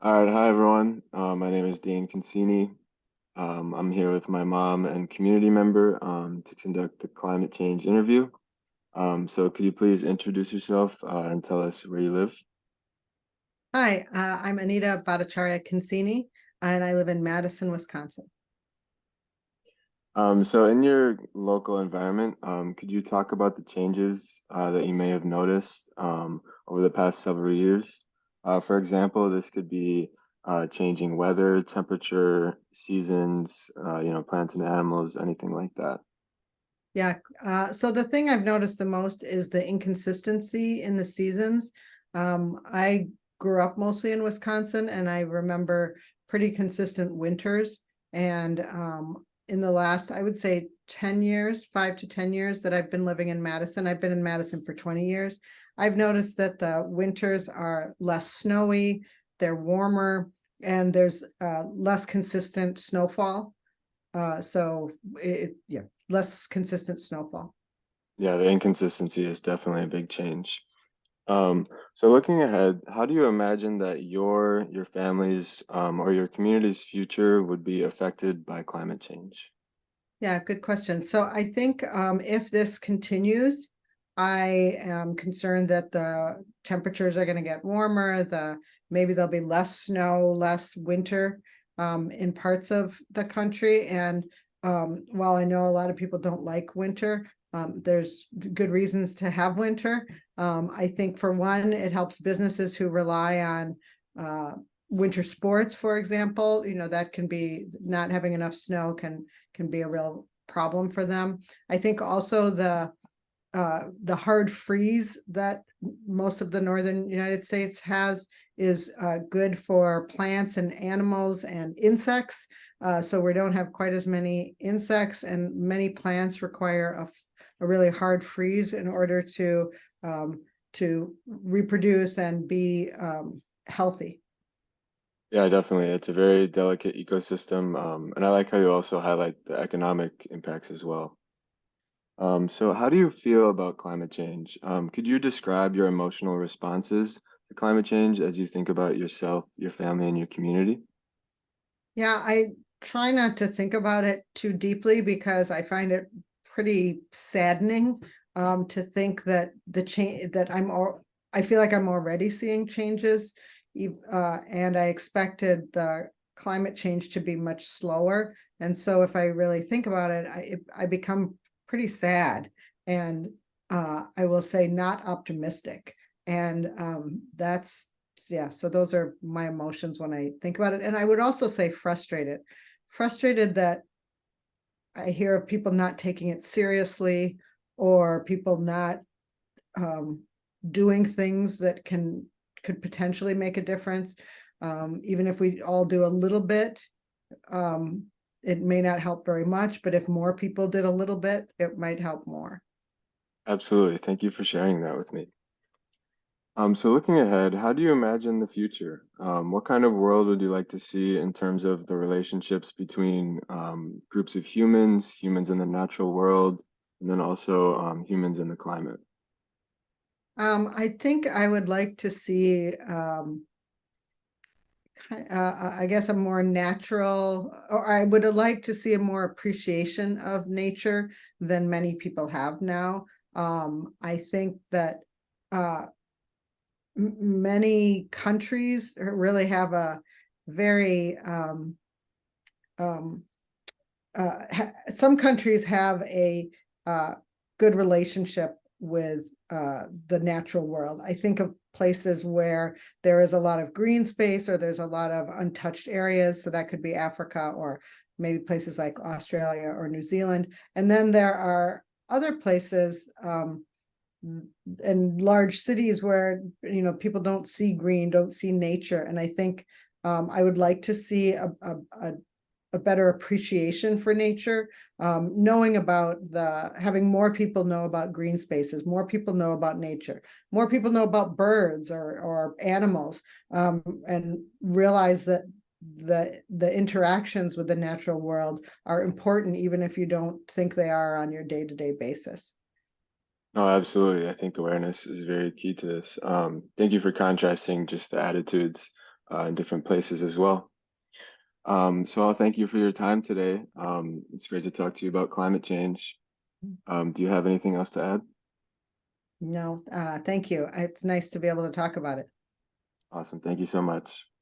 All right, hi everyone. My name is Dean Consini. I'm here with my mom and community member to conduct the climate change interview. So could you please introduce yourself and tell us where you live? Hi, I'm Anita Consini, and I live in Madison, Wisconsin. So in your local environment, could you talk about the changes that you may have noticed over the past several years? For example, this could be changing weather, temperature, seasons, plants and animals, anything like that. Yeah, so the thing I've noticed the most is the inconsistency in the seasons. I grew up mostly in Wisconsin, and I remember pretty consistent winters. And in the last, I would say 10 years, 5 to 10 years that I've been living in Madison, I've been in Madison for 20 years. I've noticed that the winters are less snowy, they're warmer, and there's less consistent snowfall. Yeah, less consistent snowfall. Yeah, the inconsistency is definitely a big change. So looking ahead, how do you imagine that your family's or your community's future would be affected by climate change? Yeah, good question. So I think if this continues, I am concerned that the temperatures are going to get warmer. Maybe there'll be less snow, less winter in parts of the country. And while I know a lot of people don't like winter, there's good reasons to have winter. I think for one, it helps businesses who rely on uh, winter sports, for example. That can be not having enough snow can be a real problem for them. I think also the hard freeze that most of the northern United States has is good for plants and animals and insects. So we don't have quite as many insects, and many plants require a really hard freeze in order um, to reproduce and be healthy. Yeah, definitely. It's a very delicate ecosystem, and I like how you also highlight the economic impacts as well. So how do you feel about climate change? Could you describe your emotional responses to climate change as you think about yourself, your family, and your community? Yeah, I try not to think about it too deeply because I find it pretty saddening to think that the change that I feel like I'm already seeing changes, and I expected the climate change to be much slower. And so, if I really think about it, I become pretty sad, and I will say not optimistic. And that's yeah, so those are my emotions when I think about it. And I would also say frustrated that I hear of people not taking it seriously, or people not um, doing things that could potentially make a difference. Even if we all do a little bit, um, it may not help very much, but if more people did a little bit, it might help more. Absolutely. Thank you for sharing that with me. So looking ahead, how do you imagine the future? What kind of world would you like to see in terms of the relationships between groups of humans, humans in the natural world, and then also humans in the climate? I think I would like to see I guess a more natural, or I would like to see a more appreciation of nature than many people have now. I think that uh, many countries really have a very um, some countries have a good relationship with the natural world. I think of places where there is a lot of green space, or there's a lot of untouched areas. So that could be Africa, or maybe places like Australia or New Zealand. And then there are other places and large cities where people don't see green, don't see nature. And I think I would like to see a better appreciation for nature, knowing about having more people know about green spaces, more people know about nature, more people know about birds or animals, and realize that the interactions with the natural world are important, even if you don't think they are on your day-to-day basis. No, absolutely. I think awareness is very key to this. Thank you for contrasting just the attitudes. in different places as well. So I'll thank you for your time today. It's great to talk to you about climate change. Do you have anything else to add? No, thank you. It's nice to be able to talk about it. Awesome. Thank you so much.